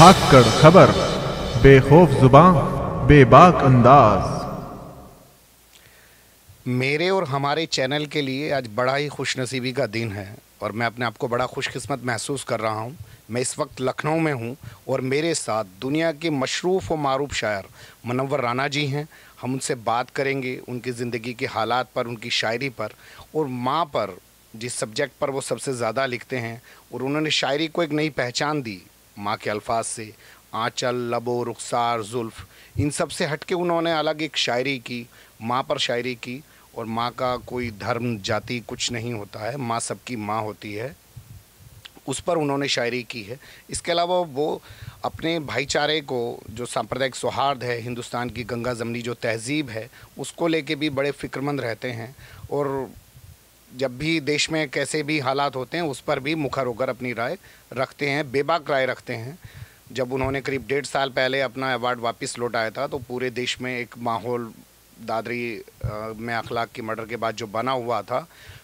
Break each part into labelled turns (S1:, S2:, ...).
S1: بھاگ خبر، بے خوف زباں، بے باک انداز۔
S2: میرے اور ہمارے چینل کے لیے آج بڑا ہی خوش نصیبی کا دن ہے اور میں اپنے آپ کو بڑا خوش قسمت محسوس کر رہا ہوں۔ میں اس وقت لکھنؤ میں ہوں اور میرے ساتھ دنیا کے مشروف و معروف شاعر منور رانا جی ہیں۔ ہم ان سے بات کریں گے ان کی زندگی کے حالات پر، ان کی شاعری پر اور ماں پر، جس سبجیکٹ پر وہ سب سے زیادہ لکھتے ہیں، اور انہوں نے شاعری کو ایک نئی پہچان دی ماں کے الفاظ سے۔ آنچل، لبو، رخسار، زلف، ان سب سے ہٹ کے انہوں نے الگ ایک شاعری کی، ماں پر شاعری کی۔ اور ماں کا کوئی دھرم جاتی کچھ نہیں ہوتا ہے، ماں سب کی ماں ہوتی ہے، اس پر انہوں نے شاعری کی ہے۔ اس کے علاوہ وہ اپنے بھائی چارے کو، جو سامپردائک سوہارد ہے، ہندوستان کی گنگا زمنی جو تہذیب ہے، اس کو لے کے بھی بڑے فکر مند رہتے ہیں، اور جب بھی دیش میں کیسے بھی حالات ہوتے ہیں اس پر بھی مکھر ہو کر اپنی رائے رکھتے ہیں، بے باک رائے رکھتے ہیں۔ جب انہوں نے قریب 1.5 سال پہلے اپنا ایوارڈ واپس لوٹایا تھا تو پورے دیش میں ایک ماحول دادری میں اخلاق کی مرڈر کے بعد جو بنا ہوا تھا،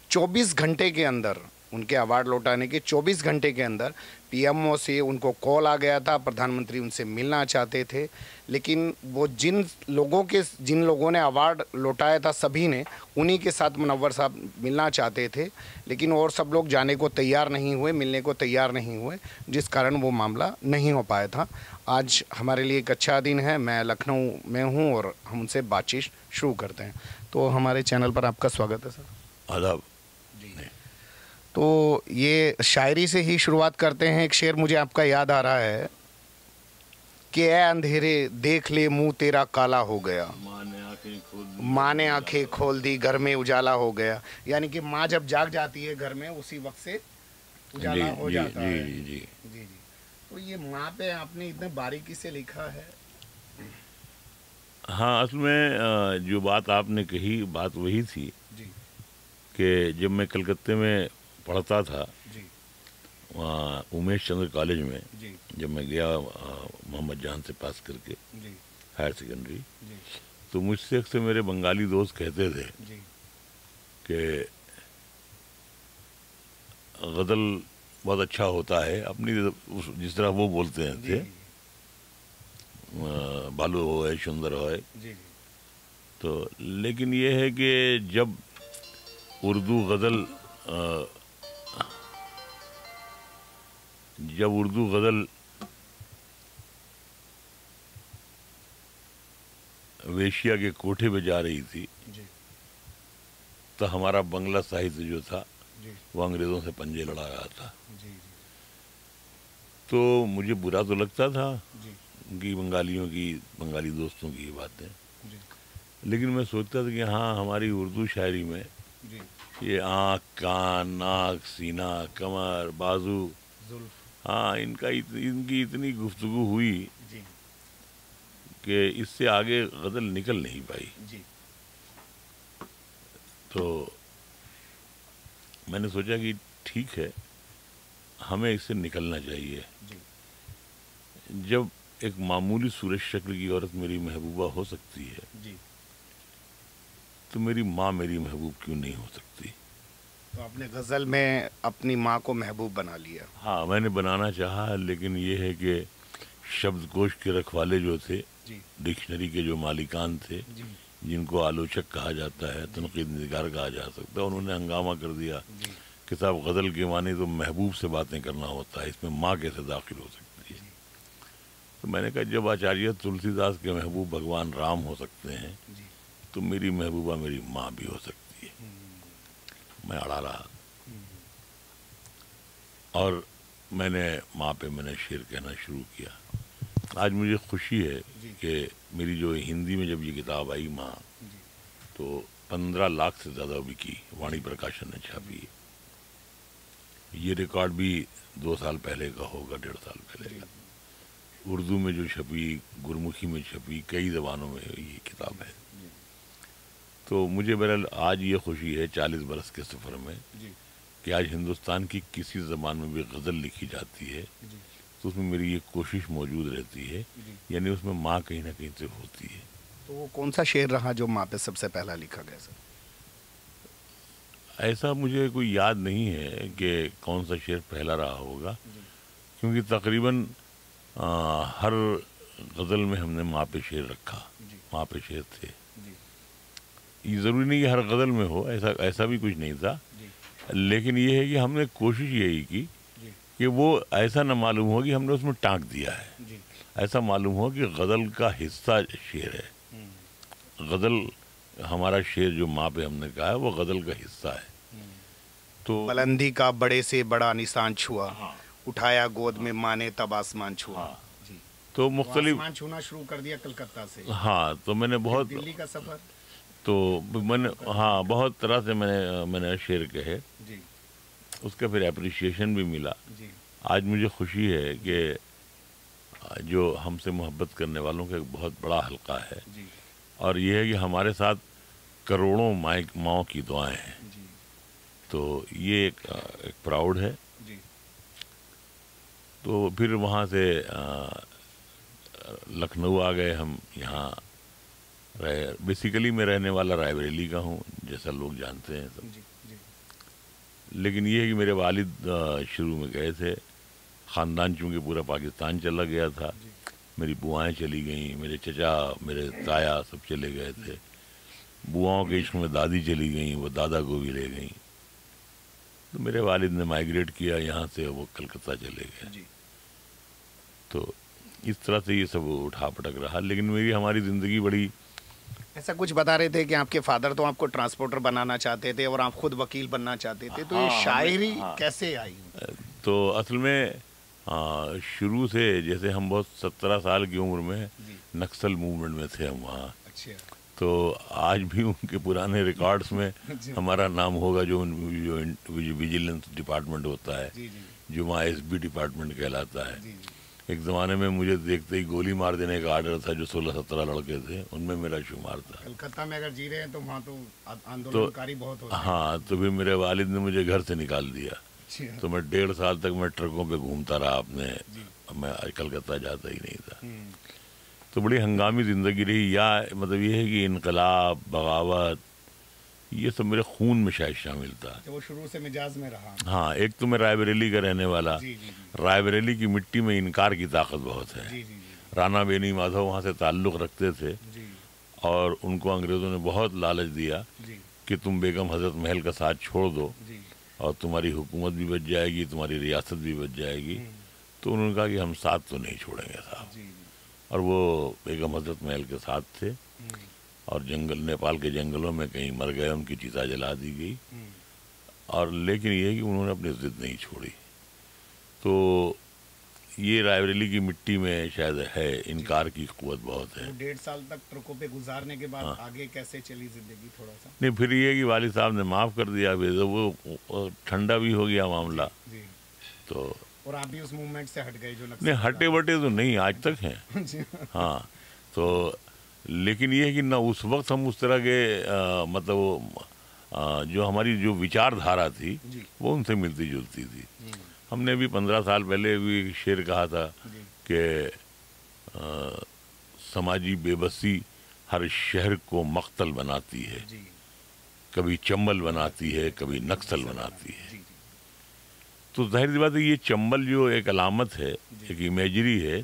S2: 24 گھنٹے کے اندر، ان کے ایوارڈ لوٹانے کے 24 گھنٹے کے اندر پی ایم او سے ان کو کال آ گیا تھا، پردھان منتری ان سے ملنا چاہتے تھے، لیکن وہ جن لوگوں نے ایوارڈ لوٹایا تھا سبھی نے انہی کے ساتھ منور صاحب ملنا چاہتے تھے، لیکن اور سب لوگ جانے کو تیار نہیں ہوئے، ملنے کو تیار نہیں ہوئے، جس کارن وہ معاملہ نہیں ہو پایا تھا۔ آج ہمارے لیے ایک اچھا دن ہے، میں لکھنؤ میں ہوں اور ہم ان سے بات چیت شروع کرتے ہیں۔ تو ہمارے چینل پر آپ کا سواگت ہے سر۔
S3: آداب۔
S2: جی، تو یہ شاعری سے ہی شروعات کرتے ہیں۔ ایک شعر مجھے آپ کا یاد آ رہا ہے کہ اے اندھیرے دیکھ لے منہ تیرا کالا ہو گیا، ماں نے آنکھیں کھول دی گھر میں اجالا ہو گیا، یعنی کہ ماں جب جاگ جاتی ہے گھر میں اسی وقت سے اجالا ہو جاتا ہے۔
S3: جی
S2: جی، تو یہ ماں پہ آپ نے اتنے باریکی سے لکھا ہے۔
S3: ہاں، اصل میں جو بات آپ نے کہی، بات وہی تھی
S2: جی
S3: کہ جب میں کلکتے میں پڑھتا تھا،
S2: جی
S3: وہاں امیش چندر کالج میں،
S2: جی
S3: جب میں گیا محمد جان سے پاس کر کے
S2: جی
S3: ہائر سیکنڈری،
S2: جی
S3: تو مجھ سے اکثر میرے بنگالی دوست کہتے تھے
S2: جی
S3: کہ غزل بہت اچھا ہوتا ہے، اپنی جس طرح وہ بولتے ہیں تھے، بالو ہوئے سندر ہوئے،
S2: جی
S3: تو لیکن یہ ہے کہ جب اردو غزل ویشیا کے کوٹھے پہ جا رہی تھی
S2: جی
S3: تو ہمارا بنگلہ ساہتیہ جو تھا
S2: جی
S3: وہ انگریزوں سے پنجے لڑا رہا تھا،
S2: جی
S3: تو مجھے برا تو لگتا تھا
S2: جی
S3: ان کی بنگالی دوستوں کی یہ باتیں،
S2: جی
S3: لیکن میں سوچتا تھا کہ ہاں ہماری اردو شاعری میں
S2: جی
S3: یہ آنکھ، کان، ناک، سینہ، کمر، بازو،
S2: زلف،
S3: ہاں ان کی اتنی گفتگو ہوئی
S2: جی
S3: کہ اس سے آگے غزل نکل نہیں پائی۔
S2: جی
S3: تو میں نے سوچا کہ ٹھیک ہے، ہمیں اس سے نکلنا چاہیے۔
S2: جی
S3: جب ایک معمولی صورت شکل کی عورت میری محبوبہ ہو سکتی ہے
S2: جی
S3: تو میری ماں میری محبوب کیوں نہیں ہو سکتی؟
S2: تو آپ نے غزل میں اپنی ماں کو محبوب بنا لیا۔
S3: ہاں، میں نے بنانا چاہا، لیکن یہ ہے کہ شبد کوش کے رکھوالے جو تھے،
S2: جی
S3: ڈکشنری کے جو مالکان تھے،
S2: جی
S3: جن کو آلوچک کہا جاتا ہے، تنقید نگار کہا جا سکتا ہے، انہوں نے ہنگامہ کر دیا
S2: جی
S3: کہ صاحب غزل کے معنی تو محبوب سے باتیں کرنا ہوتا ہے، اس میں ماں کیسے داخل ہو سکتی ہے؟ تو میں نے کہا جب آچاریہ تلسی داس کے محبوب بھگوان رام ہو سکتے ہیں
S2: جی
S3: تو میری محبوبہ میری ماں بھی ہو سکتی ہے۔ میں اڑا رہا اور میں نے ماں پہ شعر کہنا شروع کیا۔ آج مجھے خوشی ہے کہ میری جو ہندی میں جب یہ کتاب آئی ماں، تو 15 لاکھ سے زیادہ بکی، وانی پرکاشن نے چھاپی۔ یہ ریکارڈ بھی 2 سال پہلے کا ہوگا، 1.5 سال پہلے کا۔ اردو میں جو چھپی، گرمکھی میں چھپی، کئی زبانوں میں یہ کتاب ہے۔ تو مجھے بہرحال آج یہ خوشی ہے 40 برس کے سفر میں کہ آج ہندوستان کی کسی زبان میں بھی غزل لکھی جاتی ہے تو اس میں میری یہ کوشش موجود رہتی ہے، یعنی اس میں ماں کہیں نہ کہیں سے ہوتی ہے۔
S2: تو وہ کون سا شعر رہا جو ماں پہ سب سے پہلا لکھا گیا سر؟
S3: ایسا مجھے کوئی یاد نہیں ہے کہ کون سا شعر پہلا رہا ہوگا، کیونکہ تقریباً ہر غزل میں ہم نے ماں پہ شعر رکھا، ماں پہ شعر تھے. یہ ضروری نہیں کہ ہر غزل میں ہو، ایسا بھی کچھ نہیں تھا، لیکن یہ ہے کہ ہم نے کوشش یہی کی کہ وہ ایسا نہ معلوم ہو کہ ہم نے اس میں ٹانک دیا ہے، ایسا معلوم ہو کہ غزل کا حصہ شعر ہے. غزل ہمارا شعر جو ماں پہ ہم نے کہا ہے وہ غزل کا حصہ ہے. تو
S2: بلندی کا بڑے سے بڑا نشان چھوا، اٹھایا گود میں ماں نے تب آسمان چھوا.
S3: تو مختلف
S2: آسمان چھونا شروع کر دیا کلکتہ سے.
S3: ہاں، تو میں نے بہت
S2: دلی کا سفر.
S3: تو میں نے بہت طرح سے میں نے شعر کہے، اس کا پھر اپریشیشن بھی ملا. آج مجھے خوشی ہے کہ جو ہم سے محبت کرنے والوں کا ایک بہت بڑا حلقہ ہے، اور یہ ہے کہ ہمارے ساتھ کروڑوں ماؤں کی دعائیں ہیں. تو یہ ایک پراؤڈ ہے. تو پھر وہاں سے لکھنؤ آ گئے ہم. یہاں بیسیکلی میں رہنے والا رائے بریلی کا ہوں، جیسا لوگ جانتے ہیں سب. لیکن یہ ہے کہ میرے والد شروع میں گئے تھے. خاندان چونکہ پورا پاکستان چلا گیا تھا، میری بوائیں چلی گئیں، میرے چچا، میرے تایا سب چلے گئے تھے. بواؤں کے عشق میں دادی چلی گئیں، وہ دادا کو بھی لے گئیں. تو میرے والد نے مائیگریٹ کیا یہاں سے، وہ کلکتہ چلے گئے. تو اس طرح سے یہ سب اٹھا پٹک رہا. لیکن ہماری زندگی بڑی،
S2: ایسا کچھ بتا رہے تھے کہ آپ کے فادر تو آپ کو ٹرانسپورٹر بنانا چاہتے تھے اور آپ خود وکیل بننا چاہتے تھے، تو یہ شاعری کیسے آئی؟
S3: تو اصل میں شروع سے جیسے ہم بہت 17 سال کی عمر میں نکسل موومنٹ میں تھے ہم وہاں. تو آج بھی ان کے پرانے ریکارڈز میں ہمارا نام ہوگا، جو ویجیلنس ڈپارٹمنٹ ہوتا ہے، جو وہاں ایس بی ڈپارٹمنٹ کہلاتا ہے. ایک زمانے میں مجھے دیکھتے ہی گولی مار دینے کا آرڈر تھا، جو 16-17 لڑکے تھے، ان میں میرا شمار تھا.
S2: کلکتہ میں اگر جی رہے ہیں تو وہاں تو آندولنکاری بہت ہوتا ہے.
S3: ہاں، تو پھر میرے والد نے مجھے گھر سے نکال دیا. تو میں 1.5 سال تک میں ٹرکوں پہ گھومتا رہا اپنے. میں کلکتہ جاتا ہی نہیں تھا. تو بڑی ہنگامی زندگی رہی. یا مطلب یہ ہے کہ انقلاب، بغاوت، یہ سب میرے خون میں شاید شامل تھا.
S2: وہ شروع سے مزاج میں رہا.
S3: ہاں، ایک تو میں رائے بریلی کا رہنے والا. رائے بریلی کی مٹی میں انکار کی طاقت بہت ہے. رانا بینی مادھو وہاں سے تعلق رکھتے تھے، اور ان کو انگریزوں نے بہت لالچ دیا کہ تم بیگم حضرت محل کا ساتھ چھوڑ دو اور تمہاری حکومت بھی بچ جائے گی، تمہاری ریاست بھی بچ جائے گی. تو انہوں نے کہا کہ ہم ساتھ تو نہیں چھوڑیں گے صاحب. اور وہ بیگم حضرت محل کے ساتھ تھے، اور نیپال کے جنگلوں میں کہیں مر گئے، ان کی چتا جلا دی گئی. اور لیکن یہ ہے کہ انہوں نے اپنی ضد نہیں چھوڑی. تو یہ رائے بریلی کی مٹی میں شاید ہے، انکار کی قوت بہت ہے.
S2: 1.5 سال تک ٹرکوں پہ گزارنے کے بعد آگے کیسے چلی زندگی تھوڑا سا؟
S3: نہیں، پھر یہ ہے کہ والد صاحب نے معاف کر دیا، وہ ٹھنڈا بھی ہو گیا معاملہ. تو
S2: اور آپ بھی اس موومنٹ سے ہٹ گئے؟ جو
S3: نہیں، ہٹے بٹے تو نہیں، آج تک ہیں. ہاں، تو لیکن یہ ہے کہ نہ اس وقت ہم اس طرح کے مطلب جو ہماری جو وچار دھارا تھی وہ ان سے ملتی جلتی تھی. ہم نے بھی 15 سال پہلے بھی ایک شعر کہا تھا کہ سماجی بے بسی ہر شہر کو مقتل بناتی ہے، کبھی چمبل بناتی ہے، کبھی نکسل بناتی ہے. تو ظاہر سی بات ہے، یہ چمبل جو ایک علامت ہے، ایک امیجری ہے،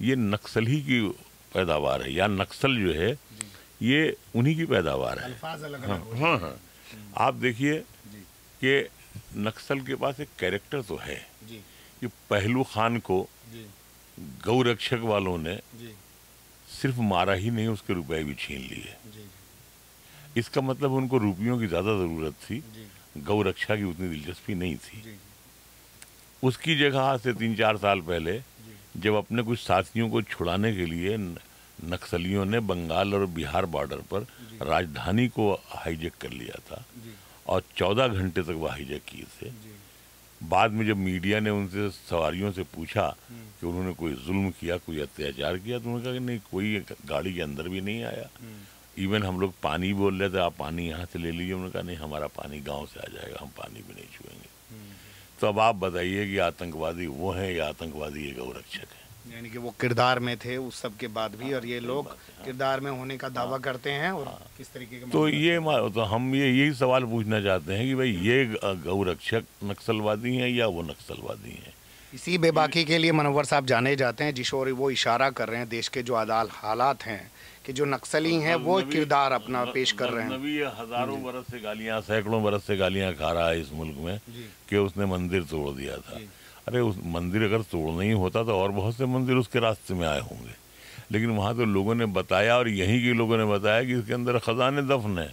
S3: یہ نکسل ہی کی پیداوار ہے، یا نکسل جو ہے یہ انہی کی پیداوار ہے. ہاں، آپ دیکھیے کہ نکسل کے پاس ایک کیریکٹر تو ہے کہ پہلو خان کو گو رکشک والوں نے صرف مارا ہی نہیں، اس کے روپے بھی چھین لیے. اس کا مطلب ان کو روپیوں کی زیادہ ضرورت تھی، گو رکشا کی اتنی دلچسپی نہیں تھی. اس کی جگہ سے 3-4 سال پہلے جب اپنے کچھ ساتھیوں کو چھڑانے کے لیے نکسلیوں نے بنگال اور بہار بارڈر پر راجدھانی کو ہائی جیک کر لیا تھا، اور 14 گھنٹے تک وہ ہائی جیک کیے تھے. بعد میں جب میڈیا نے ان سے سواریوں سے پوچھا کہ انہوں نے کوئی ظلم کیا، کوئی اتیاچار کیا، تو انہوں نے کہا کہ نہیں، کوئی گاڑی کے اندر بھی نہیں آیا. ایون ہم لوگ پانی بول رہے تھے، آپ پانی یہاں سے لے لیجیے. انہوں نے کہا نہیں، ہمارا پانی گاؤں سے آ جائے گا، ہم پانی بھی نہیں چھوئیں گے. تو اب آپ بتائیے کہ آتنکوادی وہ ہیں یا آتنکوادی یہ گو رکشک ہیں؟
S2: یعنی کہ وہ کردار میں تھے اس سب کے بعد بھی، اور یہ لوگ کردار میں ہونے کا دعویٰ کرتے ہیں. اور کس طریقے کے
S3: تو ہم یہی سوال پوچھنا چاہتے ہیں کہ بھائی یہ گو رکشک نکسل وادی ہیں یا وہ نکسل وادی ہیں؟
S2: اسی بے باکی کے لیے منور صاحب جانے جاتے ہیں، جس اور وہ اشارہ کر رہے ہیں دیش کے جو حالات ہیں کہ جو نکسلی ہیں وہ کردار اپنا پیش کر رہے ہیں۔
S3: غزنوی ہزاروں برس سے گالیاں، سینکڑوں برس سے گالیاں کھا رہا ہے اس ملک میں کہ اس نے مندر توڑ دیا تھا۔ ارے اس مندر اگر توڑنا ہی ہوتا تو اور بہت سے مندر اس کے راستے میں آئے ہوں گے، لیکن وہاں تو لوگوں نے بتایا، اور یہیں کے لوگوں نے بتایا کہ اس کے اندر خزانے دفن ہیں۔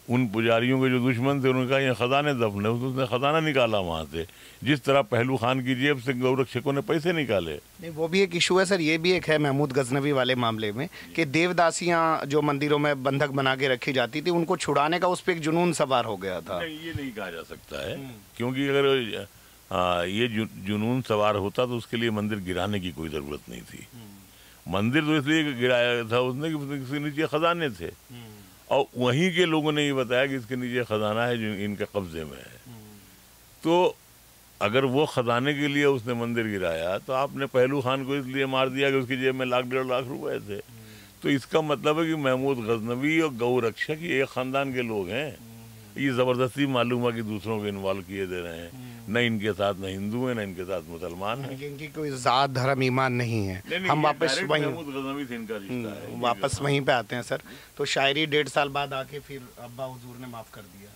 S3: ان پجاریوں کے جو دشمن تھے انہوں نے کہا یہ خزانے دفن ہے، اس نے خزانہ نکالا وہاں سے، جس طرح پہلو خان کی جیب سے گورکشکوں نے پیسے نکالے۔
S2: نہیں، وہ بھی ایک ایشو ہے سر، یہ بھی ایک ہے محمود غزنوی والے معاملے میں کہ دیوداسیاں جو مندروں میں بندھک بنا کے رکھی جاتی تھی ان کو چھڑانے کا اس پہ ایک جنون سوار ہو گیا تھا۔
S3: نہیں، یہ نہیں کہا جا سکتا ہے، کیونکہ اگر یہ جنون سوار ہوتا تو اس کے لیے مندر گرانے کی کوئی ضرورت نہیں تھی۔ مندر تو اس لیے گرایا تھا اس نے کہ اس کے نیچے خزانے تھے، اور وہیں کے لوگوں نے یہ بتایا کہ اس کے نیچے خزانہ ہے جو ان کے قبضے میں ہے۔ تو اگر وہ خزانے کے لیے اس نے مندر گرایا تو آپ نے پہلو خان کو اس لیے مار دیا کہ اس کی جیب میں 1.5 روپے تھے۔ تو اس کا مطلب ہے کہ محمود غزنوی اور گو رکشک یہ ایک خاندان کے لوگ ہیں۔ یہ زبردستی معلوم ہے کہ دوسروں کو انوالو کیے دے رہے ہیں، نہ ان کے ساتھ نہ ہندو ہیں نہ ان کے ساتھ مسلمان ہیں،
S2: ان کی کوئی ذات دھرم ایمان نہیں ہے۔ ہم واپس
S3: محمود غزنوی سے ان کا رشتہ ہے،
S2: واپس وہیں پہ آتے ہیں سر۔ تو شاعری 1.5 سال بعد آ کے پھر ابا حضور نے معاف کر دیا۔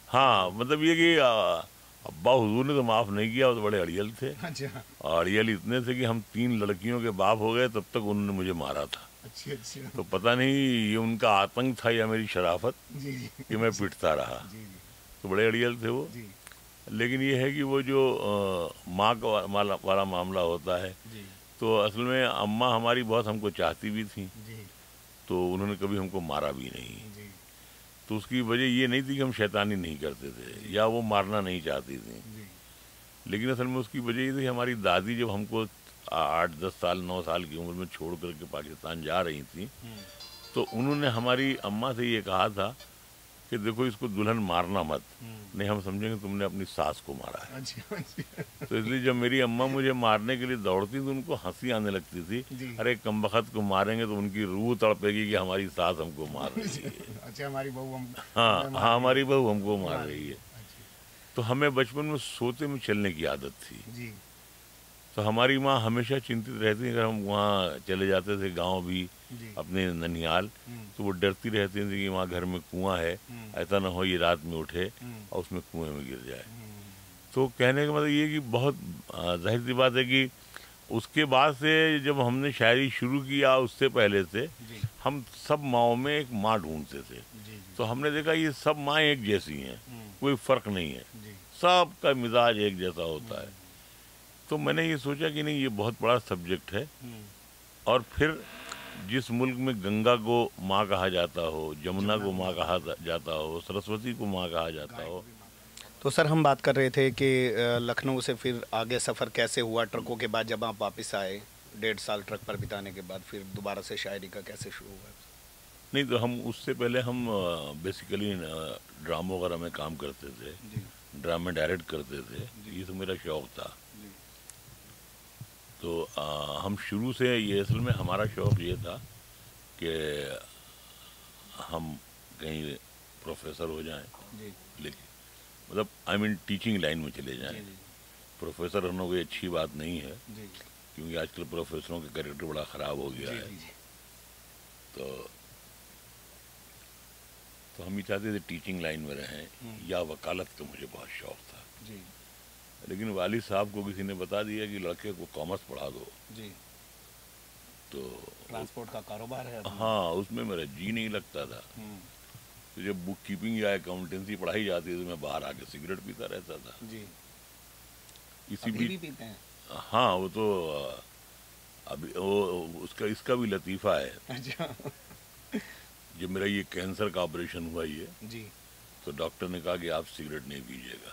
S3: ہاں، مطلب یہ کہ ابا حضور نے تو معاف نہیں کیا، وہ تو بڑے اڑیل تھے، اڑیل اتنے تھے کہ ہم 3 لڑکیوں کے باپ ہو گئے تب تک انہوں نے مجھے مارا تھا۔ تو پتہ نہیں یہ ان کا آتنک تھا یا میری شرافت کہ میں پٹتا رہا، تو بڑے اڑیل تھے وہ۔ لیکن یہ ہے کہ وہ جو ماں کا والا معاملہ ہوتا ہے، تو اصل میں اماں ہماری بہت ہم کو چاہتی بھی تھیں، تو انہوں نے کبھی ہم کو مارا بھی نہیں۔ تو اس کی وجہ یہ نہیں تھی کہ ہم شیطانی نہیں کرتے تھے یا وہ مارنا نہیں چاہتی تھیں، لیکن اصل میں اس کی وجہ یہ تھی ہماری دادی جب ہم کو 8، 10 سال، 9 سال کی عمر میں چھوڑ کر کے پاکستان جا رہی تھیں، تو انہوں نے ہماری اماں سے یہ کہا تھا کہ دیکھو اس کو دلہن مارنا مت، نہیں ہم سمجھیں گے تم نے اپنی ساس کو مارا ہے۔ تو اس لیے جب میری اماں مجھے مارنے کے لیے دوڑتی تو ان کو ہنسی آنے لگتی تھی، ارے کمبخت کو ماریں گے تو ان کی روح تڑپے گی کہ ہماری ساس ہم کو مار رہی ہے،
S2: ہماری بہو
S3: ہاں ہماری بہو ہم کو مار رہی ہے۔ تو ہمیں بچپن میں سوتے میں چلنے کی عادت تھی، تو ہماری ماں ہمیشہ چنتت رہتی، اگر ہم وہاں چلے جاتے تھے گاؤں بھی اپنے ننیال، تو وہ ڈرتی رہتی تھی کہ وہاں گھر میں کنواں ہے، ایسا نہ ہو یہ رات میں اٹھے اور اس میں کنویں میں گر جائے۔ تو کہنے کا مطلب یہ کہ بہت ظاہر سی بات ہے کہ اس کے بعد سے جب ہم نے شاعری شروع کیا، اس سے پہلے سے ہم سب ماؤں میں ایک ماں ڈھونڈتے تھے، تو ہم نے دیکھا یہ سب مائیں ایک جیسی ہیں، کوئی فرق نہیں ہے، سب کا مزاج ایک جیسا ہوتا ہے۔ تو میں نے یہ سوچا کہ نہیں، یہ بہت بڑا سبجیکٹ ہے، اور پھر جس ملک میں گنگا کو ماں کہا جاتا ہو، جمنا کو ماں کہا جاتا ہو، سرسوتی کو ماں کہا جاتا ہو۔
S2: تو سر ہم بات کر رہے تھے کہ لکھنؤ سے پھر آگے سفر کیسے ہوا، ٹرکوں کے بعد جب آپ واپس آئے 1.5 سال ٹرک پر بتانے کے بعد، پھر دوبارہ سے شاعری کا کیسے شروع ہوا؟
S3: نہیں تو ہم اس سے پہلے ہم بیسیکلی ڈراموں وغیرہ میں کام کرتے تھے، ڈرامے ڈائریکٹ کرتے تھے، یہ تو میرا شوق تھا۔ تو ہم شروع سے یہ اصل میں ہمارا شوق یہ تھا کہ ہم کہیں پروفیسر ہو جائیں، لیکن مطلب ٹیچنگ لائن میں چلے جائیں۔ پروفیسر ہونا کوئی اچھی بات نہیں ہے، کیونکہ آج کل پروفیسروں کا کریکٹر بڑا خراب ہو گیا ہے، تو ہم یہ چاہتے تھے ٹیچنگ لائن میں رہیں، یا وکالت کا مجھے بہت شوق تھا، لیکن والد صاحب کو کسی نے بتا دیا کہ لڑکے کو کامرس پڑھا دو، تو
S2: ٹرانسپورٹ کا کاروبار ہے،
S3: ہاں اس میں میرا جی نہیں لگتا تھا۔ تو جب بک کیپنگ یا اکاؤنٹنسی پڑھائی جاتی تو میں باہر آ کے سگریٹ پیتا رہتا تھا۔ اسی بھی
S2: پیتے ہیں؟
S3: ہاں، وہ تو ابھی اس کا بھی لطیفہ ہے۔ جب میرا یہ کینسر کا آپریشن ہوا یہ، تو ڈاکٹر نے کہا کہ آپ سگریٹ نہیں پیجیے گا،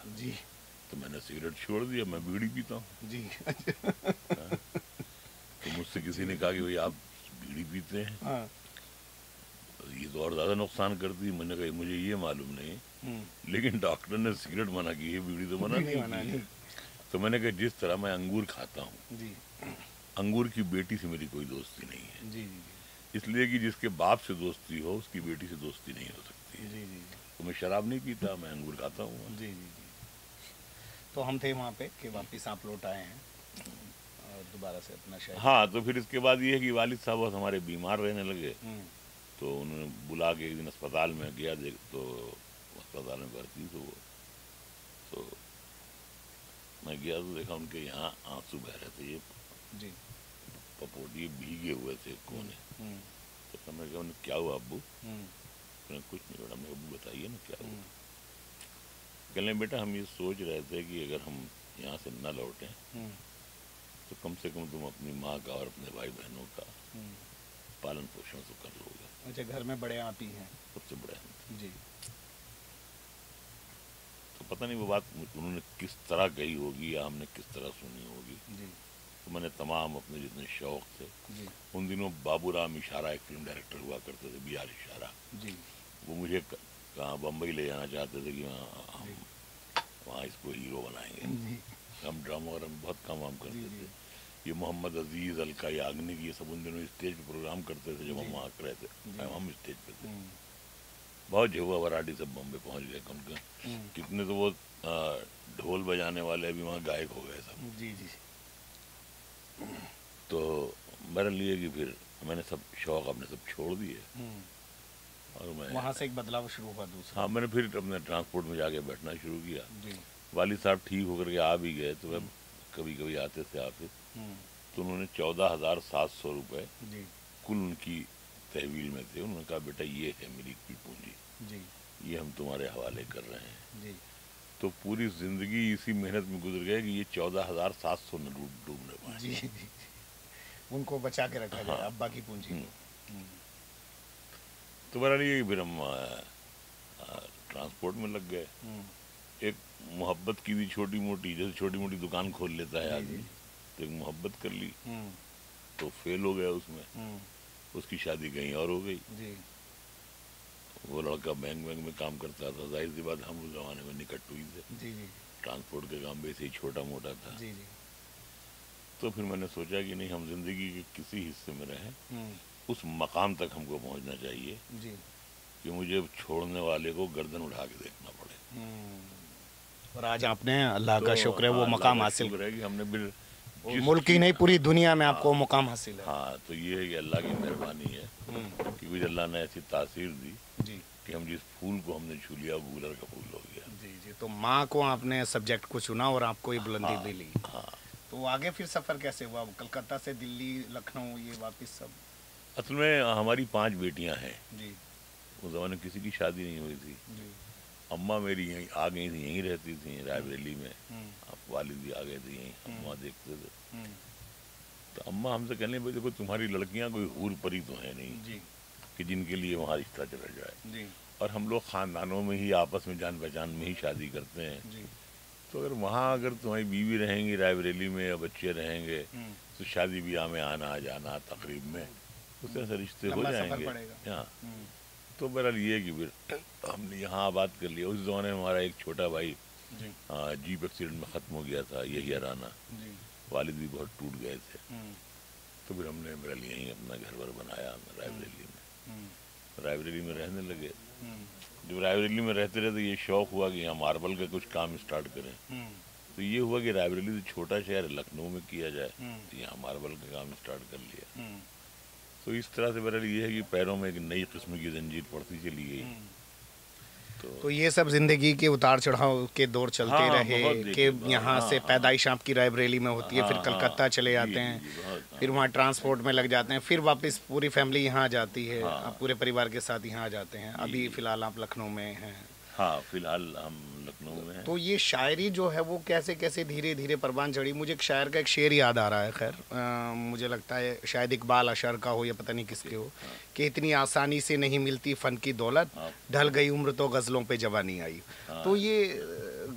S3: تو میں نے سگریٹ چھوڑ دیا، میں بیڑی پیتا ہوں۔ تو مجھ سے کسی نے کہا کہ بھائی آپ بیڑی پیتے ہیں، یہ تو اور زیادہ نقصان کرتی ہے۔ میں نے کہا مجھے یہ معلوم نہیں، لیکن ڈاکٹر نے سگریٹ منع کی ہے، بیڑی تو منع نہیں کی۔ تو میں نے کہا جس طرح میں انگور کھاتا ہوں، انگور کی بیٹی سے میری کوئی دوستی نہیں ہے، اس لیے کہ جس کے باپ سے دوستی ہو اس کی بیٹی سے دوستی نہیں ہو سکتی۔ تو میں شراب نہیں پیتا، میں انگور کھاتا ہوں۔
S2: تو ہم تھے وہاں پہ کہ واپس آپ لوٹ آئے ہیں، اور دوبارہ سے اپنا شاعری.
S3: ہاں تو پھر اس کے بعد یہ ہے کہ والد صاحب بہت ہمارے بیمار رہنے لگے، تو انہوں نے بلا کے ایک دن اسپتال میں گیا، تو اسپتال میں بھرتی تو میں گیا تو دیکھا ان کے یہاں آنسو بہ رہے تھے، یہ
S2: جی
S3: پپوٹی بھیگے ہوئے تھے کونے. تو میں کہا کیا ہوا ابو؟ کچھ نہیں بیٹا. میں ابو بتائیے نا کیا ہوا. کہنے بیٹا ہم یہ سوچ رہے تھے کہ اگر ہم یہاں سے نہ لوٹیں تو کم سے کم تم اپنی ماں کا اور اپنے بھائی بہنوں کا پالن پوشن تو کر لو گے.
S2: اچھا گھر میں بڑے آپ ہی ہیں؟
S3: سب سے بڑے ہم.
S2: جی.
S3: تو پتہ نہیں وہ بات انہوں نے کس طرح کہی ہوگی یا ہم نے کس طرح سنی ہوگی.
S2: جی.
S3: تو میں نے تمام اپنے جتنے شوق تھے،
S2: جی.
S3: ان دنوں بابو رام اشارہ ایک فلم ڈائریکٹر ہوا کرتے تھے، بی آر اشارہ.
S2: جی.
S3: وہ مجھے کہاں بمبئی لے جانا چاہتے تھے کہ ہم وہاں اس کو ہیرو بنائیں گے. ہم ڈرامہ وغیرہ میں بہت کام وام کرتے تھے. یہ محمد عزیز، الکا یاگنک، یہ سب ان دنوں اسٹیج پہ پروگرام کرتے تھے جب ہم وہاں رہتے. ہم اسٹیج پہ تھے. بہت جھوا وراٹی سب بمبے پہنچ گئے. ان کے کتنے تو وہ ڈھول بجانے والے ابھی وہاں گائب ہو گئے سب.
S2: جی جی.
S3: تو میرے لیے کہ پھر میں نے سب شوق اپنے سب چھوڑ دیے اور میں
S2: وہاں سے ایک بدلاؤ شروع ہوا دوسرا.
S3: ہاں میں نے پھر اپنے ٹرانسپورٹ میں جا کے بیٹھنا شروع کیا.
S2: جی.
S3: والد صاحب ٹھیک ہو کر کے آ بھی گئے تو کبھی کبھی آتے تھے آفس، تو انہوں نے 14,700 روپے
S2: جی
S3: کل ان کی تحویل میں تھے. انہوں نے کہا بیٹا یہ ہے میری کل پونجی،
S2: جی
S3: یہ ہم تمہارے حوالے کر رہے ہیں.
S2: جی.
S3: تو پوری زندگی اسی محنت میں گزر گئے کہ یہ 14,700 نہ ڈوبنے پائے.
S2: جی. ان کو بچا کے رکھا جائے ابا کی پونجی.
S3: تو بہرحال یہ پھر ہم ٹرانسپورٹ میں لگ گئے. ایک محبت کی بھی چھوٹی موٹی، جیسے چھوٹی موٹی دکان کھول لیتا ہے آدمی، تو ایک محبت کر لی تو فیل ہو گیا اس میں. اس کی شادی کہیں اور ہو گئی.
S2: جی.
S3: وہ لڑکا بینک میں کام کرتا تھا. ظاہر سی بات ہم اس زمانے میں نکٹ ہوئی تھے.
S2: جی جی.
S3: ٹرانسپورٹ کے کام ویسے ہی چھوٹا موٹا تھا.
S2: جی جی.
S3: تو پھر میں نے سوچا کہ نہیں، ہم زندگی کے کسی حصے میں رہیں، اس مقام تک ہم کو پہنچنا چاہیے
S2: جی
S3: کہ مجھے چھوڑنے والے کو گردن اٹھا کے دیکھنا پڑے.
S2: اور آج آپ نے اللہ کا شکر ہے وہ مقام حاصل
S3: ہے کہ ہم نے پھر
S2: ملک ہی نہیں پوری دنیا میں آپ کو مقام حاصل ہے.
S3: ہاں تو یہ ہے کہ اللہ کی مہربانی ہے کہ مجھے اللہ نے ایسی تاثیر دی
S2: جی
S3: کہ ہم جس پھول کو ہم نے چھو لیا وہ گلر کا پھول ہو گیا.
S2: جی جی. تو ماں کو آپ نے سبجیکٹ کو چنا اور آپ کو یہ بلندی بھی لی. تو آگے پھر سفر کیسے ہوا؟ کلکتہ سے دلی، لکھنؤ، یہ واپس سب؟
S3: اصل میں ہماری 5 بیٹیاں ہیں.
S2: جی.
S3: اس زمانے میں کسی کی شادی نہیں ہوئی تھی.
S2: جی.
S3: اماں میری یہیں آ گئی تھیں، یہیں رہتی تھیں رائے بریلی میں. والد بھی آ گئے تھے یہیں، ہم وہاں دیکھتے تھے. تو اماں ہم سے کہنے بھائی دیکھو تمہاری لڑکیاں کوئی حور پری تو ہیں نہیں
S2: جی
S3: کہ جن کے لیے وہاں رشتہ چلا جائے.
S2: جی.
S3: اور ہم لوگ خاندانوں میں ہی آپس میں جان پہچان میں ہی شادی کرتے ہیں.
S2: جی.
S3: تو اگر وہاں اگر تمہاری بیوی رہیں گی رائے بریلی میں یا بچے رہیں گے تو شادی بیاہ میں آنا جانا تقریب میں اس طرح سے رشتے ہو جائیں گے. ہاں. تو بہرحال یہ کہ پھر ہم نے یہاں آباد کر لیا. اس زمانے میں ہمارا ایک چھوٹا بھائی جیپ ایکسیڈنٹ میں ختم ہو گیا تھا، یہی رانا. والد بھی بہت ٹوٹ گئے تھے. تو پھر ہم نے بہرحال یہیں اپنا گھر بار بنایا رائے بریلی میں. رائے بریلی میں رہنے لگے. جب رائے بریلی میں رہتے رہتے یہ شوق ہوا کہ یہاں ماربل کا کچھ کام اسٹارٹ کریں. تو یہ ہوا کہ رائے بریلی سے چھوٹا شہر لکھنؤ میں کیا جائے، تو یہاں ماربل کا کام اسٹارٹ کر لیا. تو اس طرح سے بہرحال یہ ہے کہ پیروں میں ایک نئی قسم کی زنجیر پڑتی چلی گئی.
S2: تو یہ سب زندگی کے اتار چڑھاؤ کے دور چلتے رہے کہ یہاں سے پیدائش آپ کی رائے بریلی میں ہوتی ہے، پھر کلکتہ چلے جاتے ہیں، پھر وہاں ٹرانسپورٹ میں لگ جاتے ہیں، پھر واپس پوری فیملی یہاں آ جاتی ہے، آپ پورے پریوار کے ساتھ یہاں آ جاتے ہیں. ابھی فی الحال آپ لکھنؤ میں ہیں.
S3: ہاں فی الحال ہم لکھنؤ میں ہیں.
S2: تو یہ شاعری جو ہے وہ کیسے کیسے دھیرے دھیرے پروان چڑھی؟ مجھے ایک شاعر کا ایک شعر یاد آ رہا ہے، خیر مجھے لگتا ہے شاید اقبال اشر کا ہو یا پتہ نہیں کس کے ہو، کہ اتنی آسانی سے نہیں ملتی فن کی دولت، ڈھل گئی عمر تو غزلوں پہ جوانی آئی. تو یہ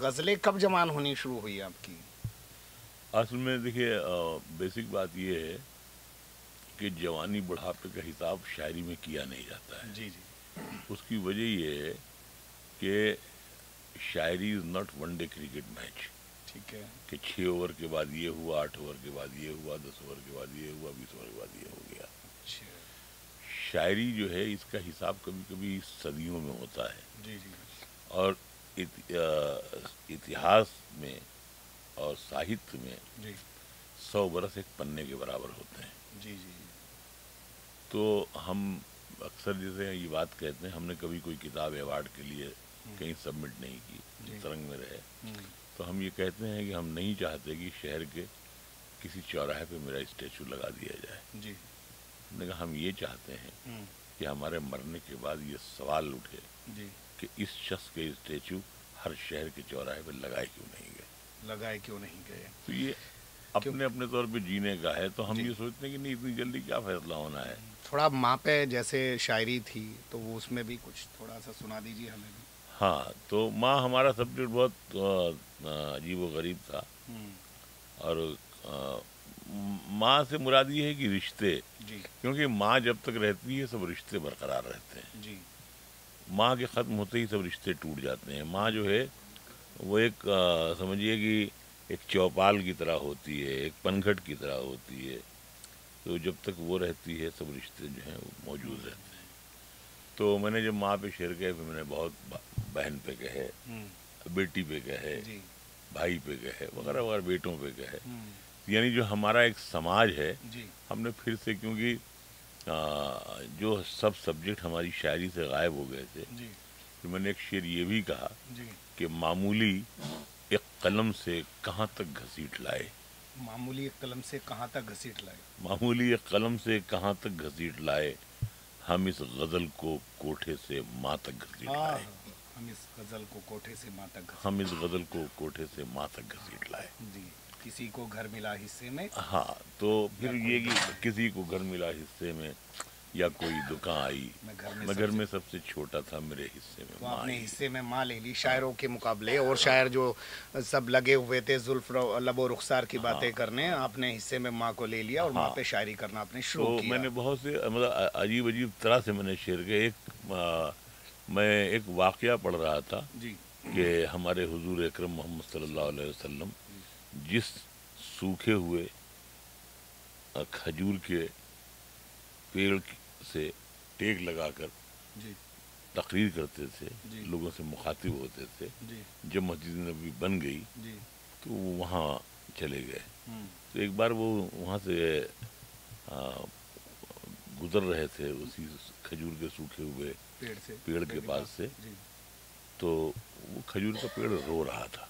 S2: غزلیں کب جوان ہونی شروع ہوئی آپ کی؟
S3: اصل میں دیکھیے بیسک بات یہ ہے کہ جوانی بڑھاپے کا حساب شاعری میں کیا نہیں جاتا ہے.
S2: جی جی.
S3: اس کی وجہ یہ ہے کہ شاعری is not one day cricket match.
S2: ٹھیک ہے. کہ
S3: 6 اوور کے بعد یہ ہوا، 8 اوور کے بعد یہ ہوا، 10 اوور کے بعد یہ ہوا، 20 اوور کے بعد یہ ہو گیا. شاعری جو ہے اس کا حساب کبھی کبھی صدیوں میں ہوتا ہے.
S2: جی جی.
S3: اور اتہاس میں اور ساہتیہ میں 100 برس ایک پنے کے برابر ہوتے ہیں.
S2: جی جی
S3: تو ہم اکثر جیسے یہ بات کہتے ہیں، ہم نے کبھی کوئی کتاب ایوارڈ کے لیے کہیں سبمٹ نہیں کی، ترنگ میں رہے، تو ہم یہ کہتے ہیں کہ ہم نہیں چاہتے کہ شہر کے کسی چوراہے پہ میرا اسٹیچو لگا دیا جائے.
S2: جی
S3: ہم نے کہا ہم یہ چاہتے ہیں کہ ہمارے مرنے کے بعد یہ سوال اٹھے
S2: جی
S3: کہ اس شخص کے اسٹیچو ہر شہر کے چوراہے پہ لگائے کیوں نہیں گئے.
S2: لگائے کیوں نہیں گئے.
S3: تو یہ اپنے اپنے طور پہ جینے کا ہے. تو ہم یہ سوچتے ہیں کہ نہیں اتنی جلدی کیا فیصلہ ہونا ہے.
S2: تھوڑا ماں پہ جیسے شاعری تھی تو وہ اس میں بھی کچھ تھوڑا سا سنا دیجیے ہمیں بھی.
S3: ہاں، تو ماں ہمارا سبجیکٹ بہت عجیب و غریب تھا. اور ماں سے مراد یہ ہے کہ رشتے، کیونکہ ماں جب تک رہتی ہے سب رشتے برقرار رہتے ہیں.
S2: جی
S3: ماں کے ختم ہوتے ہی سب رشتے ٹوٹ جاتے ہیں. ماں جو ہے وہ ایک سمجھیے کہ ایک چوپال کی طرح ہوتی ہے، ایک پنگھٹ کی طرح ہوتی ہے. تو جب تک وہ رہتی ہے سب رشتے جو ہیں وہ موجود رہتے ہیں. تو میں نے جب ماں پہ شعر کہے پھر میں نے بہت بہن پہ کہے، بیٹی پہ کہے، بھائی پہ کہے، وغیرہ وغیرہ، بیٹوں پہ کہے. یعنی جو ہمارا ایک سماج ہے، ہم نے پھر سے، کیونکہ جو سب سبجیکٹ ہماری شاعری سے غائب ہو گئے تھے، پھر میں نے ایک شعر یہ بھی کہا کہ معمولی ایک قلم سے کہاں تک گھسیٹ لائے.
S2: معمولی ایک قلم سے کہاں تک گھسیٹ لائے.
S3: معمولی ایک قلم سے کہاں تک گھسیٹ لائے، ہم اس غزل کو کوٹھے سے ماں تک گھسیٹ لائے.
S2: ہم اس غزل کو کوٹھے سے ماں تک
S3: ہم اس غزل کو کوٹھے سے ماں تک گھسیٹ لائے.
S2: جی کسی کو گھر ملا حصے میں.
S3: ہاں، تو پھر یہ کہ کسی کو گھر ملا حصے میں، یا کوئی دکان آئی، میں گھر میں سب سے چھوٹا تھا، میرے حصے میں
S2: تو
S3: ماں
S2: آپ نے
S3: آئی.
S2: حصے میں ماں لے لی. شاعروں کے مقابلے اور شاعر جو سب لگے ہوئے تھے زلف لب و رخسار کی باتیں کرنے، آپ نے حصے میں ماں کو لے لیا اور ماں پہ شاعری کرنا آپ نے شروع
S3: تو
S2: کیا.
S3: میں نے بہت سے مطلب عجیب عجیب طرح سے میں نے شعر کے میں ایک واقعہ پڑھ رہا تھا کہ ہمارے حضور اکرم محمد صلی اللہ علیہ وسلم جس سوکھے ہوئے کھجور کے پیڑ سے ٹیک لگا کر تقریر کرتے تھے، لوگوں سے مخاطب ہوتے تھے، جب مسجد نبوی بن گئی تو وہ وہاں چلے گئے. تو ایک بار وہ وہاں سے گزر رہے تھے اسی کھجور کے سوکھے ہوئے پیڑ کے پاس سے، تو وہ کھجور کا پیڑ رو رہا تھا.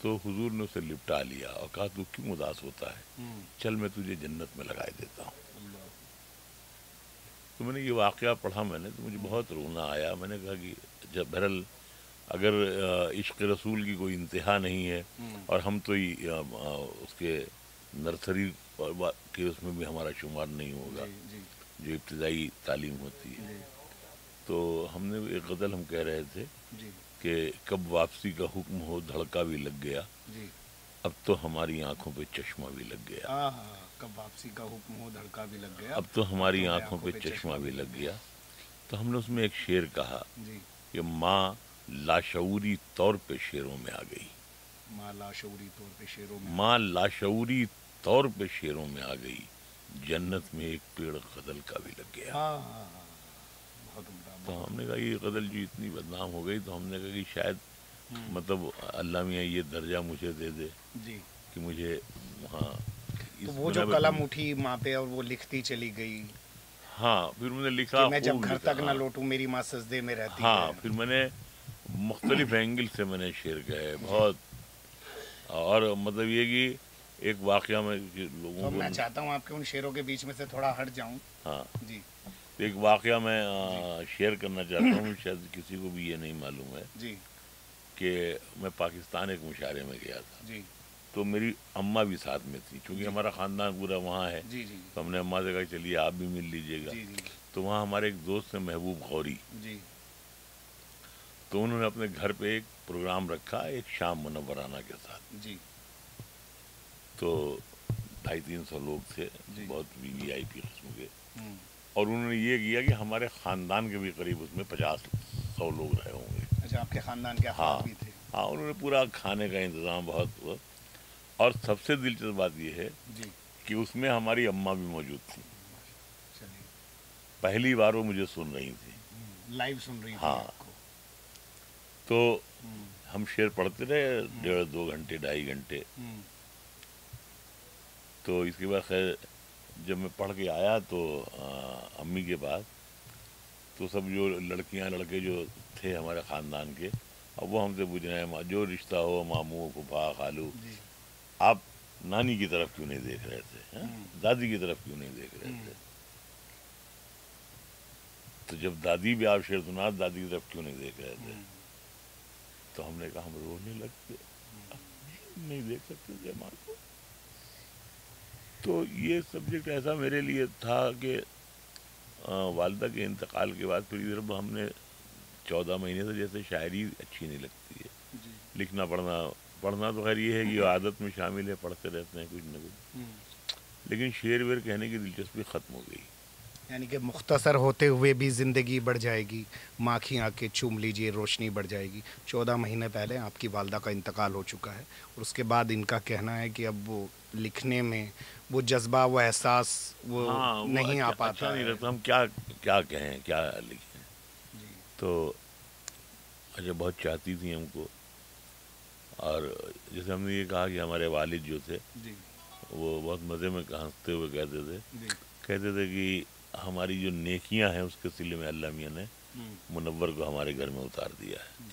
S3: تو حضور نے اسے لپٹا لیا اور کہا تو کیوں اداس ہوتا ہے، چل میں تجھے جنت میں لگائے دیتا ہوں. تو میں نے یہ واقعہ پڑھا میں نے، تو مجھے بہت رونا آیا. میں نے کہا کہ جب بہرحال اگر عشق رسول کی کوئی انتہا نہیں ہے، اور ہم تو اس کے نرسری کے اس میں بھی ہمارا شمار نہیں ہوگا جو ابتدائی تعلیم ہوتی ہے. تو ہم نے ایک غزل ہم کہہ رہے تھے کہ کب واپسی کا حکم ہو دھڑکا بھی لگ گیا، اب تو ہماری آنکھوں پہ چشمہ بھی لگ گیا.
S2: کب واپسی کا حکم ہو دھڑکا بھی لگ گیا،
S3: اب تو ہماری آنکھوں پہ چشمہ بھی لگ گیا. تو ہم نے اس میں ایک شعر کہا کہ ماں لاشعوری طور پہ شعروں میں آ گئی.
S2: ماں لاشعوری طور پہ شعروں میں،
S3: ماں لاشعوری طور پہ شعروں میں آ گئی، جنت میں ایک پیڑ غزل کا بھی لگ گیا. تو ہم نے کہا یہ غزل جو اتنی بدنام ہو گئی، تو ہم نے کہا کہ شاید مطلب اللہ میاں یہ درجہ مجھے دے دے کہ مجھے وہاں
S2: تو وہ جو قلم اٹھی ماں پہ اور وہ لکھتی چلی گئی.
S3: ہاں، پھر میں نے لکھا
S2: میں جب گھر تک نہ لوٹوں میری ماں سجدے میں رہتی ہے.
S3: ہاں، پھر میں نے مختلف اینگل سے میں نے شعر کہے بہت. اور مطلب یہ کہ ایک واقعہ میں لوگوں کو،
S2: میں چاہتا ہوں آپ کے ان شعروں کے بیچ میں سے تھوڑا ہٹ جاؤں.
S3: ہاں ایک واقعہ میں شیئر کرنا چاہتا ہوں، شاید کسی کو بھی یہ نہیں معلوم ہے کہ میں پاکستان ایک مشاعرے میں گیا تھا. تو میری اماں بھی ساتھ میں تھی، چونکہ ہمارا خاندان پورا وہاں ہے. تو ہم نے اماں سے کہا چلیے آپ بھی مل لیجیے گا. تو وہاں ہمارے ایک دوست ہیں محبوب غوری، تو انہوں نے اپنے گھر پہ ایک پروگرام رکھا ایک شام منورانہ کے ساتھ. تو 250-300 لوگ تھے، بہت وی آئی پی قسم کے. اور انہوں نے یہ کیا کہ ہمارے خاندان کے بھی قریب اس میں 50-100 لوگ رہے ہوں گے.
S2: اچھا، آپ کے خاندان کے افراد بھی تھے.
S3: ہاں، انہوں نے پورا کھانے کا انتظام بہت. اور سب سے دلچسپ بات یہ ہے کہ اس میں ہماری اماں بھی موجود تھی. پہلی بار وہ مجھے سن رہی تھی،
S2: لائیو سن رہی تھی.
S3: ہاں، تو ہم شعر پڑھتے رہے 1.5-2 گھنٹے 2.5 گھنٹے. تو اس کے بعد خیر جب میں پڑھ کے آیا تو امی کے پاس، تو سب جو لڑکیاں لڑکے جو تھے ہمارے خاندان کے، اب وہ ہم سے پوچھ رہے ہیں جو رشتہ ہو، ماموں پھوپھا خالو، آپ نانی کی طرف کیوں نہیں دیکھ رہے تھے، دادی کی طرف کیوں نہیں دیکھ رہے تھے؟ تو جب دادی بھی آپ شعر سنا، دادی کی طرف کیوں نہیں دیکھ رہے تھے؟ تو ہم نے کہا ہم رونے لگتے، نہیں دیکھ سکتے تھے ماں کو. تو یہ سبجیکٹ ایسا میرے لیے تھا کہ والدہ کے انتقال کے بعد پھر ادھر ہم نے 14 مہینے سے جیسے شاعری اچھی نہیں لگتی ہے، لکھنا پڑھنا تو خیر یہ ہے کہ عادت میں شامل ہے، پڑھتے رہتے ہیں کچھ نہ کچھ، لیکن شعر ویر کہنے کی دلچسپی ختم ہو گئی.
S2: یعنی کہ مختصر ہوتے ہوئے بھی زندگی بڑھ جائے گی، ماں کی آنکھیں چوم لیجئے روشنی بڑھ جائے گی. 14 مہینے پہلے آپ کی والدہ کا انتقال ہو چکا ہے، اور اس کے بعد ان کا کہنا ہے کہ اب وہ لکھنے میں وہ جذبہ، وہ احساس وہ نہیں آ پاتا.
S3: اچھا نہیں لگتا، ہم کیا کہیں، کیا لکھیں. تو اچھا بہت چاہتی تھی ہم کو، اور جیسے ہم نے یہ کہا کہ ہمارے والد جو تھے وہ بہت مزے میں ہنستے ہوئے کہتے تھے کہ ہماری جو نیکیاں ہیں اس کے سلے میں اللہ میاں نے منور کو ہمارے گھر میں اتار دیا ہے.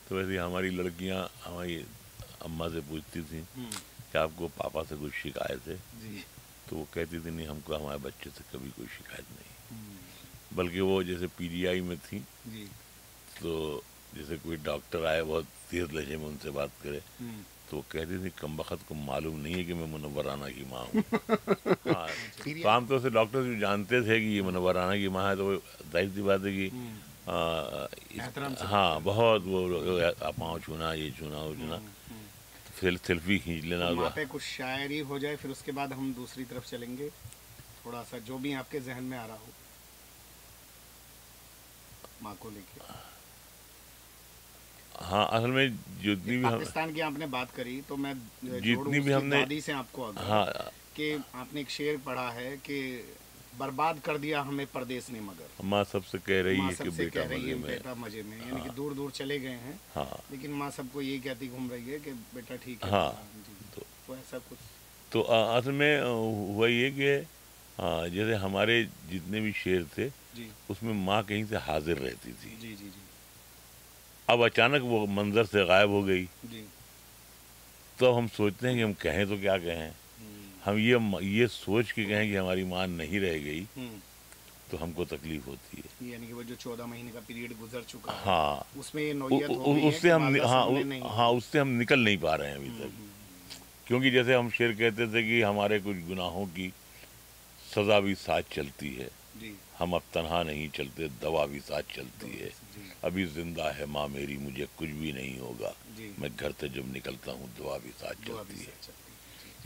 S3: تو ویسے ہماری لڑکیاں ہماری اماں سے پوچھتی تھیں کہ آپ کو پاپا سے کچھ شکایت ہے؟ تو وہ کہتی تھی نہیں، ہم کو ہمارے بچے سے کبھی کوئی شکایت نہیں. بلکہ وہ جیسے پی جی آئی میں تھیں تو جیسے کوئی ڈاکٹر آئے بہت تیز لہجے میں ان سے بات کرے تو وہ کہتی تھی کم بخت کو معلوم نہیں ہے کہ میں منور رانا کی ماں ہوں. ہاں، تو عام طور سے ڈاکٹر جو جانتے تھے کہ یہ منور رانا کی ماں ہے تو وہ ظاہر سی بات ہے کہ ہاں بہت وہ پاؤں چھونا، یہ چھونا وہ چھونا، سیلفی کھینچ لینا.
S2: وہاں پہ کچھ شاعری ہو جائے، پھر اس کے بعد ہم دوسری طرف چلیں گے، تھوڑا سا جو بھی آپ کے ذہن میں آ رہا ہو ماں کو لے کے.
S3: ہاں اصل میں جتنی بھی
S2: پاکستان کی آپ نے بات کری تو میں
S3: جتنی بھی ہم نے
S2: دادی سے آپ کو کہ آپ نے ایک شعر پڑھا ہے کہ برباد کر دیا ہمیں پردیس نے، مگر
S3: ماں سب سے کہہ رہی ہے کہ
S2: بیٹا مزے میں، یعنی کہ دور دور چلے گئے ہیں لیکن ماں سب کو یہی کہتی گھوم رہی ہے کہ بیٹا ٹھیک ہے. تو ایسا کچھ
S3: تو اصل میں ہوا یہ کہ جیسے ہمارے جتنے بھی شعر تھے اس میں ماں کہیں سے حاضر رہتی تھی. اب اچانک وہ منظر سے غائب ہو گئی تو ہم سوچتے ہیں کہ ہم کہیں تو کیا کہیں. ہم یہ سوچ کے کہیں کہ ہماری ماں نہیں رہ گئی تو ہم کو تکلیف ہوتی ہے.
S2: یعنی کہ وہ جو 14 مہینے کا پیریڈ گزر چکا ہے
S3: ہاں
S2: اس میں یہ نوعیت ہو گئی ہے کہ
S3: اس سے ہم نکل نہیں پا رہے ہیں ابھی تک. کیونکہ جیسے ہم شعر کہتے تھے کہ ہمارے کچھ گناہوں کی سزا بھی ساتھ چلتی ہے، ہم اب تنہا نہیں چلتے، دوا بھی ساتھ چلتی ہے، ابھی زندہ ہے ماں میری مجھے کچھ بھی نہیں ہوگا، میں گھر سے جب نکلتا ہوں دعا بھی ساتھ چلتی ہے.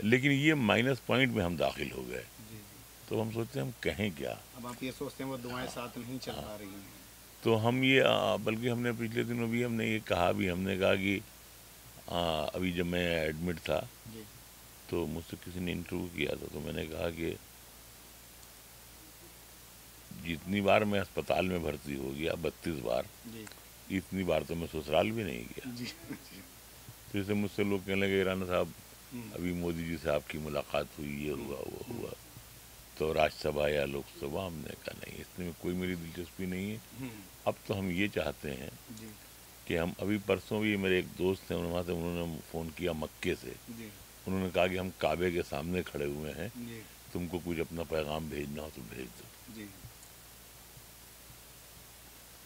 S3: لیکن یہ مائنس پوائنٹ میں ہم داخل ہو گئے تو ہم سوچتے ہیں ہم کہیں کیا.
S2: اب آپ یہ سوچتے ہیں وہ دعائیں ساتھ نہیں چل پا رہی ہیں.
S3: تو ہم یہ بلکہ ہم نے پچھلے دنوں بھی ہم نے یہ کہا بھی، ہم نے کہا کہ ابھی جب میں ایڈمٹ تھا تو مجھ سے کسی نے انٹرویو کیا تھا تو میں نے کہا کہ جتنی بار میں اسپتال میں بھرتی ہو گیا 32 بار، اتنی بار تو میں سسرال بھی نہیں گیا. تو اسے مجھ سے لوگ کہنے لگے رانا صاحب ابھی مودی جی سے آپ کی ملاقات ہوئی، یہ ہوا وہ ہوا، تو راج سبھا یا لوک سبھا؟ ہم نے کہا نہیں، اس میں کوئی میری دلچسپی نہیں ہے. اب تو ہم یہ چاہتے ہیں کہ ہم ابھی پرسوں بھی میرے ایک دوست ہیں وہاں سے انہوں نے فون کیا مکے سے، انہوں نے کہا کہ ہم کعبے کے سامنے کھڑے ہوئے ہیں، تم کو کچھ اپنا پیغام بھیجنا ہو تو بھیج دو.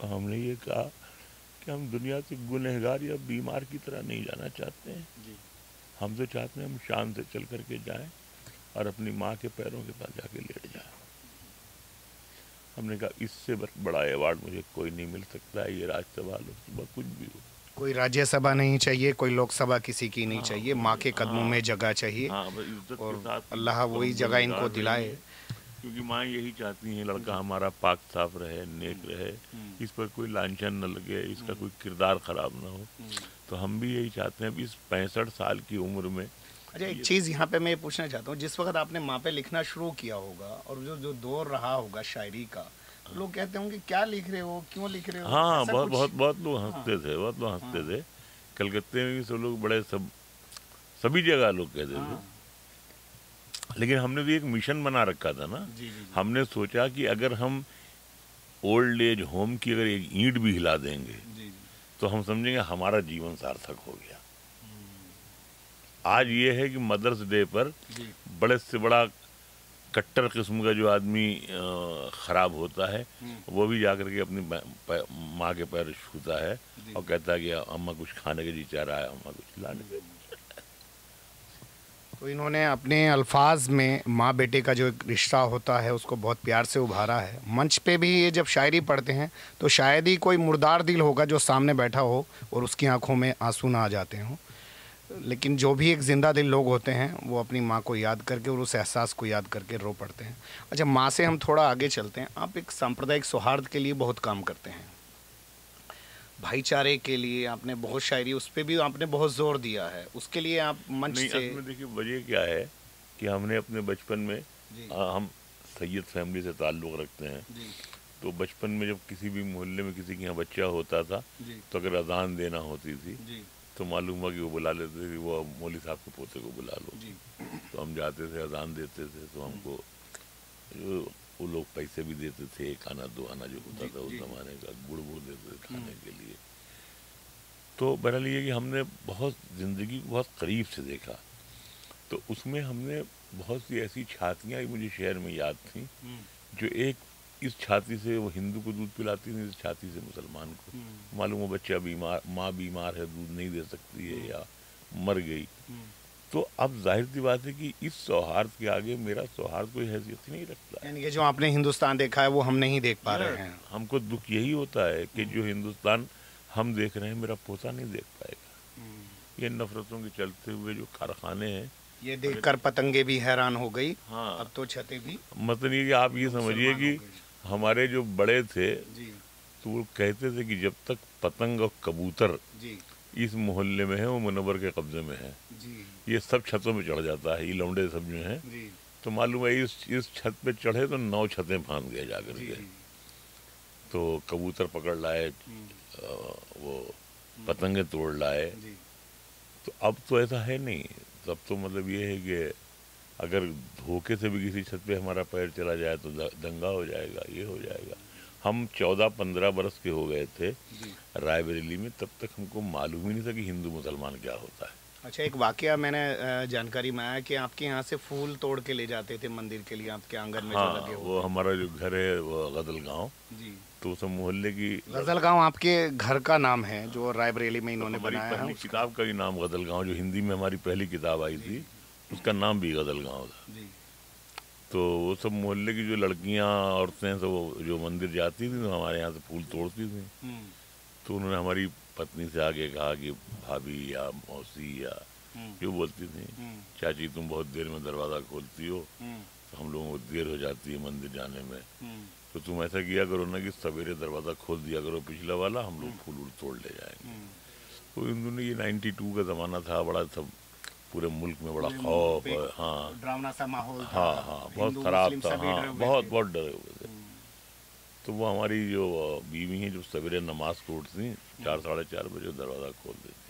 S3: ہم نے یہ کہا کہ ہم دنیا سے گنہگار یا بیمار کی طرح نہیں جانا چاہتے ہیں، ہم تو چاہتے ہیں ہم شان سے چل کر کے جائیں اور اپنی ماں کے پیروں کے پاس جا کے لیٹ جائیں. ہم نے کہا اس سے بڑا ایوارڈ مجھے کوئی نہیں مل سکتا ہے، یہ راج سبھا لوک سبھا کچھ بھی ہو، کوئی
S2: راجیہ سبھا نہیں چاہیے، کوئی لوک سبھا کسی کی نہیں چاہیے، ماں کے قدموں میں جگہ چاہیے اور اللہ وہی جگہ ان کو دلائے.
S3: کیونکہ ماں یہی چاہتی ہیں لڑکا ہمارا پاک صاف رہے، نیک رہے، اس پر کوئی لانچھن نہ لگے، اس کا کوئی کردار خراب نہ ہو. تو ہم بھی یہی چاہتے ہیں اس 65 سال کی عمر میں.
S2: اچھا ایک چیز یہاں پہ میں یہ پوچھنا چاہتا ہوں، جس وقت آپ نے ماں پہ لکھنا شروع کیا ہوگا اور جو دور رہا ہوگا شاعری کا، لوگ کہتے ہوں گے کیا لکھ رہے ہو، کیوں لکھ رہے ہو؟
S3: ہاں بہت لوگ ہنستے تھے، بہت لوگ ہنستے تھے. کلکتے میں بھی سب لوگ بڑے سبھی جگہ لوگ کہتے تھے لیکن ہم نے بھی ایک مشن بنا رکھا تھا نا.
S2: جی جی
S3: ہم نے سوچا کہ اگر ہم اولڈ ایج ہوم کی اگر ایک اینٹ بھی ہلا دیں گے
S2: جی
S3: تو ہم سمجھیں گے ہمارا جیون سارتھک ہو گیا. آج یہ ہے کہ مدرس ڈے پر
S2: جی
S3: بڑے سے بڑا کٹر قسم کا جو آدمی خراب ہوتا ہے وہ بھی جا کر کے اپنی ماں کے پیر چھوتا ہے اور کہتا ہے کہ اماں کچھ کھانے کے جی چاہ رہا ہے, اماں کچھ لانے کے.
S2: تو انہوں نے اپنے الفاظ میں ماں بیٹے کا جو ایک رشتہ ہوتا ہے اس کو بہت پیار سے ابھارا ہے. منچ پہ بھی یہ جب شاعری پڑھتے ہیں تو شاید ہی کوئی مردار دل ہوگا جو سامنے بیٹھا ہو اور اس کی آنکھوں میں آنسو نہ آ جاتے ہوں, لیکن جو بھی ایک زندہ دل لوگ ہوتے ہیں وہ اپنی ماں کو یاد کر کے اور اس احساس کو یاد کر کے رو پڑتے ہیں. اچھا, ماں سے ہم تھوڑا آگے چلتے ہیں. آپ ایک سامپردائک سوہارد کے لیے بہت کام کرتے ہیں, بھائی چارے کے لیے آپ نے بہت شاعری, اس پہ بھی آپ نے بہت زور دیا ہے. اس کے لیے آپ منچ
S3: نہیں,
S2: سے
S3: اصل میں دیکھیے وجہ کیا ہے کہ ہم نے اپنے بچپن میں ہم سید فیملی سے تعلق رکھتے ہیں, تو بچپن میں جب کسی بھی محلے میں کسی کے یہاں بچہ ہوتا تھا تو اگر اذان دینا ہوتی تھی تو معلوم ہوا کہ وہ بلا لیتے تھے, وہ مولوی صاحب کے پوتے کو بلا لو. تو ہم جاتے تھے, اذان دیتے تھے, تو ہم کو وہ لوگ پیسے بھی دیتے تھے, 1 آنا 2 آنا جو ہوتا تھا اس زمانے کا, گڑ دیتے تھے کھانے کے لیے. تو بہرحال یہ کہ ہم نے بہت زندگی کو بہت قریب سے دیکھا, تو اس میں ہم نے بہت سی ایسی چھاتیاں مجھے شہر میں یاد تھیں جو ایک اس چھاتی سے وہ ہندو کو دودھ پلاتی تھی, اس چھاتی سے مسلمان کو. معلوم ہو بچہ بیمار, ماں بیمار ہے, دودھ نہیں دے سکتی ہے یا مر گئی. تو اب ظاہر سی بات ہے کہ اس سوہارد کے آگے میرا سوہارد کوئی حیثیت نہیں رکھتا.
S2: یعنی کہ جو آپ نے ہندوستان دیکھا ہے وہ ہم نہیں دیکھ پا رہے ہیں.
S3: ہم کو دکھ یہی ہوتا ہے کہ جو ہندوستان ہم دیکھ رہے ہیں میرا پوتا نہیں دیکھ پائے گا. یہ نفرتوں کے چلتے ہوئے جو کارخانے ہیں, یہ
S2: دیکھ کر پتنگیں بھی حیران ہو گئی.
S3: ہاں,
S2: اب تو چھتیں بھی.
S3: مطلب یہ کہ آپ یہ سمجھیے کہ ہمارے جو بڑے تھے تو وہ کہتے تھے کہ جب تک پتنگ اور کبوتر اس محلے میں ہے وہ منور کے قبضے میں ہے. یہ سب چھتوں پہ چڑھ جاتا ہے, یہ لونڈے سب جو ہیں, تو معلوم ہے اس چھت پہ چڑھے تو 9 چھتیں پھاند گئے جا کر کے. تو کبوتر پکڑ لائے, وہ پتنگیں توڑ لائے. تو اب تو ایسا ہے نہیں. اب تو مطلب یہ ہے کہ اگر دھوکے سے بھی کسی چھت پہ ہمارا پیر چلا جائے تو دنگا ہو جائے گا, یہ ہو جائے گا. ہم 14-15 برس کے ہو گئے تھے رائے بریلی میں, تب تک ہم کو معلوم ہی نہیں تھا کہ ہندو مسلمان کیا ہوتا ہے.
S2: اچھا, ایک واقعہ میں نے جانکاری میں آیا کہ آپ کے یہاں سے پھول توڑ کے لے جاتے تھے مندر کے لیے, آپ کے آنگن میں جو لگے ہوئے.
S3: وہ ہمارا جو گھر ہے وہ غزل گاؤں, تو اس محلے کی
S2: غزل گاؤں آپ کے گھر کا نام ہے جو رائے بریلی میں انہوں نے بنایا ہے.
S3: پہلی کتاب کا بھی نام غزل گاؤں, جو ہندی میں ہماری پہلی کتاب آئی تھی اس کا نام بھی غزل گاؤں تھا. تو وہ سب محلے کی جو لڑکیاں عورتیں تو وہ جو مندر جاتی تھیں تو ہمارے یہاں سے پھول توڑتی تھیں. تو انہوں نے ہماری پتنی سے آگے کہا کہ بھابھی یا موسی یا جو بولتی تھیں, چاچی تم بہت دیر میں دروازہ کھولتی ہو تو ہم لوگوں کو دیر ہو جاتی ہے مندر جانے میں, تو تم ایسا کیا کرو نا کہ سویرے دروازہ کھول دیا کرو پچھلا والا, ہم لوگ پھول توڑ لے جائیں گے. تو ان دنوں یہ 92 کا زمانہ تھا, بڑا سب پورے ملک میں بڑا خوف, ہاں
S2: ڈراؤنا سا ماحول تھا,
S3: ہاں بہت خراب تھا, ہاں بہت ڈرے ہوئے تھے. تو وہ ہماری جو بیوی ہیں جو سویرے نماز کو اٹھتی 4-4:30 بجے دروازہ کھول دیتی.